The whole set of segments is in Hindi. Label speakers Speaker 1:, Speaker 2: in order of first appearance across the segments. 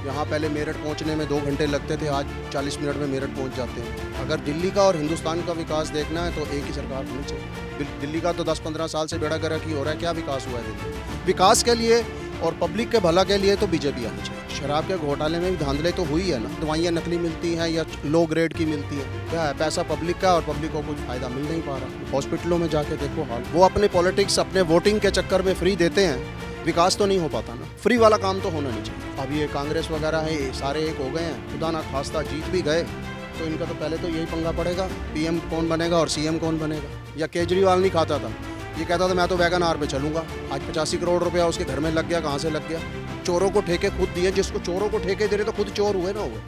Speaker 1: यहाँ पहले मेरठ पहुँचने में 2 घंटे लगते थे, आज 40 मिनट में मेरठ पहुँच जाते हैं। अगर दिल्ली का और हिंदुस्तान का विकास देखना है तो एक ही सरकार होनी चाहिए। दिल्ली का तो 10-15 साल से बेड़ा गर्क ही हो रहा है, क्या विकास हुआ है दिल्ली? विकास के लिए और पब्लिक के भला के लिए तो बीजेपी आनी चाहिए। शराब के घोटाले में भी धांधले तो हुई है ना, दवाइयाँ नकली मिलती हैं या लो ग्रेड की मिलती हैं। क्या है, पैसा पब्लिक का और पब्लिक को कुछ फ़ायदा मिल नहीं पा रहा। हॉस्पिटलों में जाके देखो हाल, वो अपने पॉलिटिक्स अपने वोटिंग के चक्कर में फ्री देते हैं, विकास तो नहीं हो पाता ना। फ्री वाला काम तो होना नहीं चाहिए। अब ये कांग्रेस वगैरह है, ये सारे एक हो गए हैं, खुदा ना खास्ता जीत भी गए तो इनका तो पहले तो यही पंगा पड़ेगा, पीएम कौन बनेगा और सीएम कौन बनेगा। या केजरीवाल नहीं खाता था, ये कहता था मैं तो वैगन आर पे चलूंगा, आज 85 करोड़ रुपया उसके घर में लग गया, कहाँ से लग गया? चोरों को ठेके खुद दिए, जिसको चोरों को ठेके दे रहे तो खुद चोर हुए ना हुए।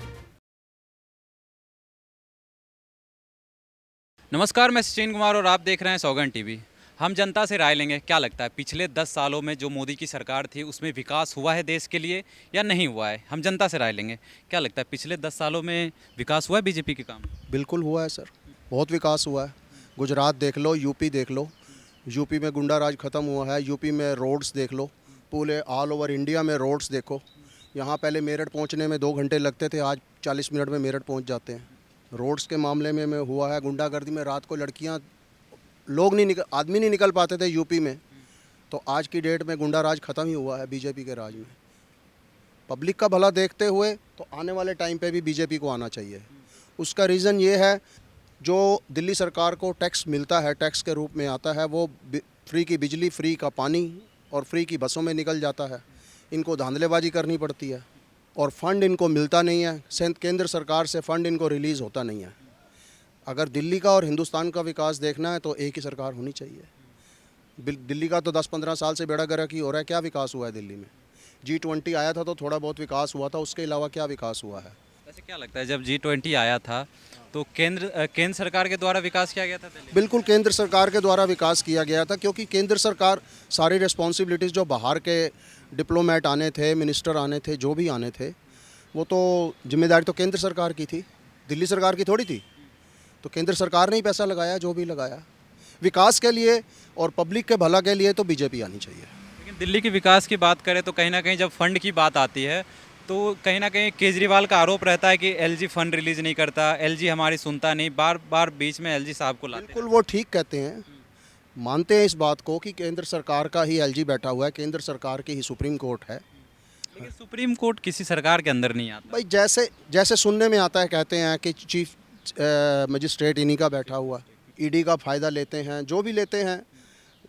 Speaker 2: नमस्कार, मैं सचिन कुमार और आप देख रहे हैं सौगंध टीवी। हम जनता से राय लेंगे, क्या लगता है पिछले 10 सालों में जो मोदी की सरकार थी उसमें विकास हुआ है देश के लिए या नहीं हुआ है? हम जनता से राय लेंगे, क्या लगता है पिछले 10 सालों में विकास हुआ है बीजेपी के काम?
Speaker 1: बिल्कुल हुआ है सर, बहुत विकास हुआ है। गुजरात देख लो, यूपी देख लो, यूपी में गुंडा राज ख़त्म हुआ है, यूपी में रोड्स देख लो, पूरे ऑल ओवर इंडिया में रोड्स देखो। यहाँ पहले मेरठ पहुँचने में 2 घंटे लगते थे, आज 40 मिनट में मेरठ पहुँच जाते हैं। रोड्स के मामले में हुआ है, गुंडागर्दी में रात को लड़कियाँ लोग नहीं निकल आदमी नहीं निकल पाते थे यूपी में, तो आज की डेट में गुंडा राज ख़त्म ही हुआ है बीजेपी के राज में। पब्लिक का भला देखते हुए तो आने वाले टाइम पे भी बीजेपी को आना चाहिए। उसका रीज़न ये है, जो दिल्ली सरकार को टैक्स मिलता है, टैक्स के रूप में आता है, वो फ्री की बिजली, फ्री का पानी और फ्री की बसों में निकल जाता है। इनको धांधलेबाजी करनी पड़ती है और फंड इनको मिलता नहीं है। केंद्र सरकार से फंड इनको रिलीज़ होता नहीं है। अगर दिल्ली का और हिंदुस्तान का विकास देखना है तो एक ही सरकार होनी चाहिए। दिल्ली का तो 10-15 साल से बेड़ा गर्क ही हो रहा है, क्या विकास हुआ है दिल्ली में? G20 आया था तो थोड़ा बहुत विकास हुआ था, उसके अलावा क्या विकास हुआ है?
Speaker 2: वैसे क्या लगता है जब G20 आया था तो केंद्र सरकार के द्वारा विकास किया गया था दिल्ली में?
Speaker 1: बिल्कुल केंद्र सरकार के द्वारा विकास किया गया था, क्योंकि केंद्र सरकार सारी रिस्पॉन्सिबिलिटीज़, जो बाहर के डिप्लोमेट आने थे, मिनिस्टर आने थे, जो भी आने थे, वो तो जिम्मेदारी तो केंद्र सरकार की थी, दिल्ली सरकार की थोड़ी थी। तो केंद्र सरकार ने ही पैसा लगाया, जो भी लगाया विकास के लिए और पब्लिक के भला के लिए, तो बीजेपी आनी चाहिए।
Speaker 2: लेकिन दिल्ली के विकास की बात करें तो कहीं ना कहीं जब फंड की बात आती है तो कहीं ना कहीं केजरीवाल का आरोप रहता है कि एलजी फंड रिलीज नहीं करता, एलजी हमारी सुनता नहीं, बार बार बीच में एलजी साहब को लाते हैं।
Speaker 1: बिल्कुल वो ठीक कहते हैं, मानते हैं इस बात को कि केंद्र सरकार का ही एलजी बैठा हुआ है, केंद्र सरकार की ही सुप्रीम कोर्ट है।
Speaker 2: लेकिन सुप्रीम कोर्ट किसी सरकार के अंदर नहीं आता।
Speaker 1: भाई जैसे जैसे सुनने में आता है, कहते हैं कि चीफ मजिस्ट्रेट इन्हीं का बैठा हुआ, ईडी का फ़ायदा लेते हैं, जो भी लेते हैं।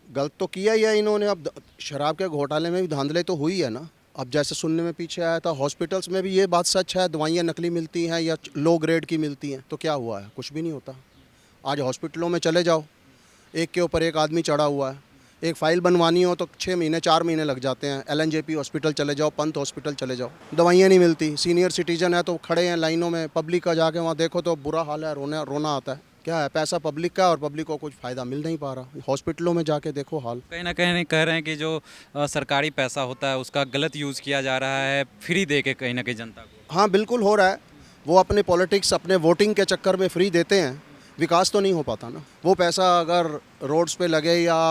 Speaker 1: गलत तो किया ही है इन्होंने। अब शराब के घोटाले में भी धांधले तो हुई है ना। अब जैसे सुनने में पीछे आया था, हॉस्पिटल्स में भी ये बात सच है, दवाइयाँ नकली मिलती हैं या लो ग्रेड की मिलती हैं, तो क्या हुआ है? कुछ भी नहीं होता। आज हॉस्पिटलों में चले जाओ, एक के ऊपर एक आदमी चढ़ा हुआ है। एक फ़ाइल बनवानी हो तो 6 महीने 4 महीने लग जाते हैं। LNJP हॉस्पिटल चले जाओ, पंत हॉस्पिटल चले जाओ, दवाइयाँ नहीं मिलती। सीनियर सिटीजन है तो खड़े हैं लाइनों में, पब्लिक का जाके वहाँ देखो तो बुरा हाल है, रोना आता है। क्या है, पैसा पब्लिक का और पब्लिक को कुछ फ़ायदा मिल नहीं पा रहा। हॉस्पिटलों में जाके देखो हाल।
Speaker 2: कहीं ना कहीं कह रहे हैं कि जो सरकारी पैसा होता है उसका गलत यूज़ किया जा रहा है, फ्री दे के कहीं ना कहीं जनता को।
Speaker 1: हाँ बिल्कुल हो रहा है। वो अपने पॉलिटिक्स अपने वोटिंग के चक्कर में फ्री देते हैं, विकास तो नहीं हो पाता ना। वो पैसा अगर रोड्स पे लगे या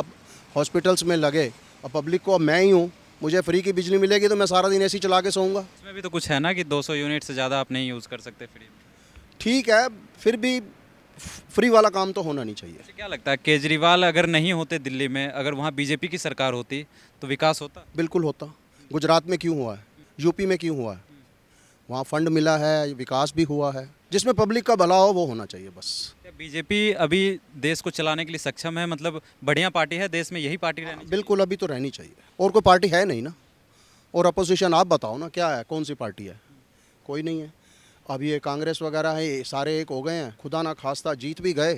Speaker 1: हॉस्पिटल्स में लगे, और पब्लिक को, अब मैं ही हूँ, मुझे फ्री की बिजली मिलेगी तो मैं सारा दिन ऐसी चला के सोऊंगा।
Speaker 2: इसमें भी तो कुछ है ना कि 200 यूनिट से ज़्यादा आप नहीं यूज़ कर सकते फ्री में।
Speaker 1: ठीक है, फिर भी फ्री वाला काम तो होना नहीं चाहिए।
Speaker 2: वैसे क्या लगता है केजरीवाल अगर नहीं होते दिल्ली में, अगर वहाँ बीजेपी की सरकार होती तो विकास होता?
Speaker 1: बिल्कुल होता। गुजरात में क्यों हुआ है, यूपी में क्यों हुआ है? वहाँ फंड मिला है, विकास भी हुआ है। जिसमें पब्लिक का भला हो वो होना चाहिए बस।
Speaker 2: क्या बीजेपी अभी देश को चलाने के लिए सक्षम है? मतलब बढ़िया पार्टी है देश में, यही पार्टी रहनी चाहिए?
Speaker 1: बिल्कुल, अभी तो रहनी चाहिए। और कोई पार्टी है नहीं ना। और अपोजिशन आप बताओ ना, क्या है, कौन सी पार्टी है? कोई नहीं है। अब ये कांग्रेस वगैरह है, ये सारे एक हो गए हैं, खुदा ना खास्ता जीत भी गए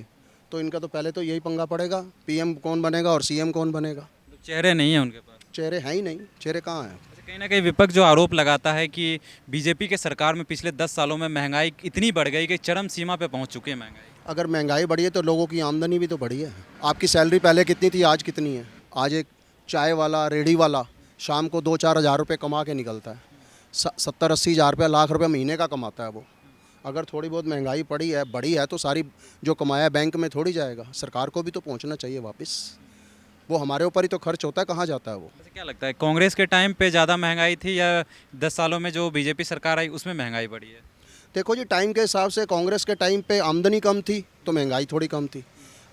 Speaker 1: तो इनका तो पहले तो यही पंगा पड़ेगा, पीएम कौन बनेगा और सीएम कौन बनेगा।
Speaker 2: चेहरे नहीं है उनके पास।
Speaker 1: चेहरे हैं ही नहीं, चेहरे कहाँ हैं?
Speaker 2: वैसे कहीं ना कहीं विपक्ष जो आरोप लगाता है कि बीजेपी के सरकार में पिछले 10 सालों में महंगाई इतनी बढ़ गई कि चरम सीमा पे पहुंच चुकी है महंगाई।
Speaker 1: अगर महंगाई बढ़ी है तो लोगों की आमदनी भी तो बढ़ी है। आपकी सैलरी पहले कितनी थी, आज कितनी है? आज एक चाय वाला, रेडी वाला शाम को 2-4 हज़ार रुपये कमा के निकलता है। 70-80 हज़ार रुपये, लाख रुपये महीने का कमाता है वो। अगर थोड़ी बहुत महंगाई बढ़ी है तो सारी जो कमाया बैंक में थोड़ी जाएगा, सरकार को भी तो पहुंचना चाहिए वापस। वो हमारे ऊपर ही तो खर्च होता है, कहाँ जाता है वो।
Speaker 2: वैसे क्या लगता है कांग्रेस के टाइम पे ज़्यादा महंगाई थी या 10 सालों में जो बीजेपी सरकार आई उसमें महंगाई बढ़ी है?
Speaker 1: देखो जी, टाइम के हिसाब से कांग्रेस के टाइम पे आमदनी कम थी तो महंगाई थोड़ी कम थी।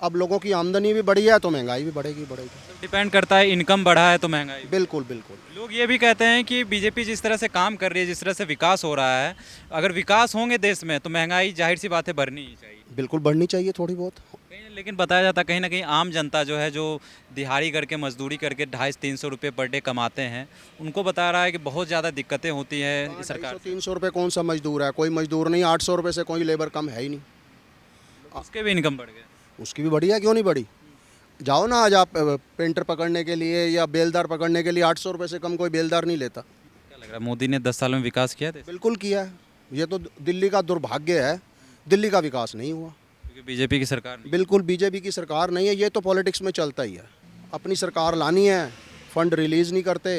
Speaker 1: अब लोगों की आमदनी भी बढ़ी है तो महंगाई भी बढ़ेगी बढ़ेगी।
Speaker 2: डिपेंड करता है, इनकम बढ़ा है तो महंगाई।
Speaker 1: बिल्कुल बिल्कुल।
Speaker 2: लोग ये भी कहते हैं कि बीजेपी जिस तरह से काम कर रही है, जिस तरह से विकास हो रहा है, अगर विकास होंगे देश में तो महंगाई जाहिर सी बात है बढ़नी ही चाहिए।
Speaker 1: बिल्कुल बढ़नी चाहिए थोड़ी बहुत।
Speaker 2: लेकिन बताया जाता है कहीं ना कहीं आम जनता जो है, जो दिहाड़ी करके मजदूरी करके 250-300 रुपये पर डे कमाते हैं, उनको बता रहा है कि बहुत ज़्यादा दिक्कतें होती हैं सरकार से।
Speaker 1: 300 रुपये कौन सा मजदूर है? कोई मजदूर नहीं। 800 रुपये से कोई लेबर कम है ही नहीं।
Speaker 2: उसके भी इनकम बढ़ गए।
Speaker 1: उसकी भी बढ़ी है, क्यों नहीं बढ़ी? जाओ ना आज आप पेंटर पकड़ने के लिए या बेलदार पकड़ने के लिए 800 रुपये से कम कोई बेलदार नहीं लेता।
Speaker 2: क्या लग रहा है मोदी ने 10 सालों में विकास किया था?
Speaker 1: बिल्कुल किया है। ये तो दिल्ली का दुर्भाग्य है, दिल्ली का विकास नहीं हुआ
Speaker 2: क्योंकि बीजेपी की सरकार नहीं।
Speaker 1: बिल्कुल बीजेपी की सरकार नहीं है। ये तो पॉलिटिक्स में चलता ही है। अपनी सरकार लानी है, फंड रिलीज़ नहीं करते,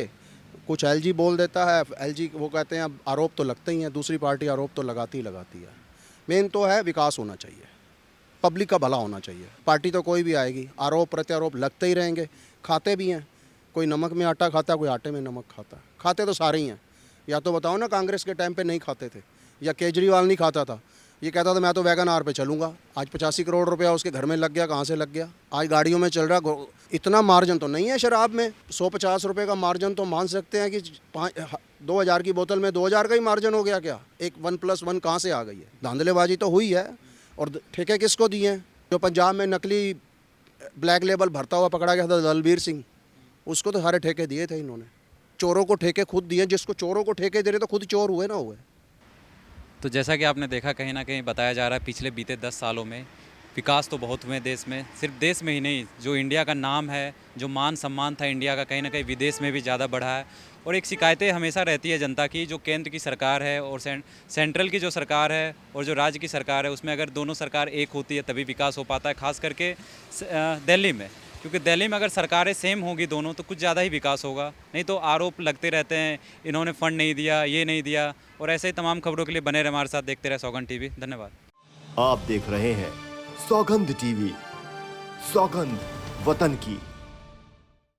Speaker 1: कुछ एलजी बोल देता है, एलजी वो कहते हैं, अब आरोप तो लगते ही हैं, दूसरी पार्टी आरोप तो लगाती ही लगाती है। मेन तो है विकास होना चाहिए, पब्लिक का भला होना चाहिए। पार्टी तो कोई भी आएगी, आरोप प्रत्यारोप लगते ही रहेंगे। खाते भी हैं, कोई नमक में आटा खाता, कोई आटे में नमक खाता। खाते तो सारे ही हैं। या तो बताओ ना, कांग्रेस के टाइम पे नहीं खाते थे, या केजरीवाल नहीं खाता था, ये कहता था मैं तो वैगन आर पे चलूँगा। आज 85 करोड़ रुपया उसके घर में लग गया, कहाँ से लग गया? आज गाड़ियों में चल रहा। इतना मार्जिन तो नहीं है शराब में। 150 रुपये का मार्जिन तो मान सकते हैं कि 2000 की बोतल में 2000 का ही मार्जिन हो गया क्या? एक 1+1 कहाँ से आ गई है? धांधलेबाजी तो हुई है। और ठेके किसको दिए हैं? जो पंजाब में नकली ब्लैक लेबल भरता हुआ पकड़ा गया था दलबीर सिंह, उसको तो सारे ठेके दिए थे इन्होंने। चोरों को ठेके खुद दिए। जिसको चोरों को ठेके दे रहे तो खुद चोर हुए ना हुए।
Speaker 2: तो जैसा कि आपने देखा, कहीं ना कहीं बताया जा रहा है पिछले बीते 10 सालों में विकास तो बहुत हुए देश में। सिर्फ देश में ही नहीं, जो इंडिया का नाम है, जो मान सम्मान था इंडिया का, कहीं ना कहीं विदेश में भी ज़्यादा बढ़ा है। और एक शिकायतें हमेशा रहती है जनता की, जो केंद्र की सरकार है और सेंट्रल की जो सरकार है और जो राज्य की सरकार है, उसमें अगर दोनों सरकार एक होती है तभी विकास हो पाता है। खास करके दिल्ली में, क्योंकि दिल्ली में अगर सरकारें सेम होगी दोनों तो कुछ ज़्यादा ही विकास होगा। नहीं तो आरोप लगते रहते हैं, इन्होंने फ़ंड नहीं दिया, ये नहीं दिया। और ऐसे ही तमाम खबरों के लिए बने रहे हमारे साथ, देखते रहे सौगंध टीवी। धन्यवाद।
Speaker 3: आप देख रहे हैं सौगंध टीवी, सौगंध वतन की।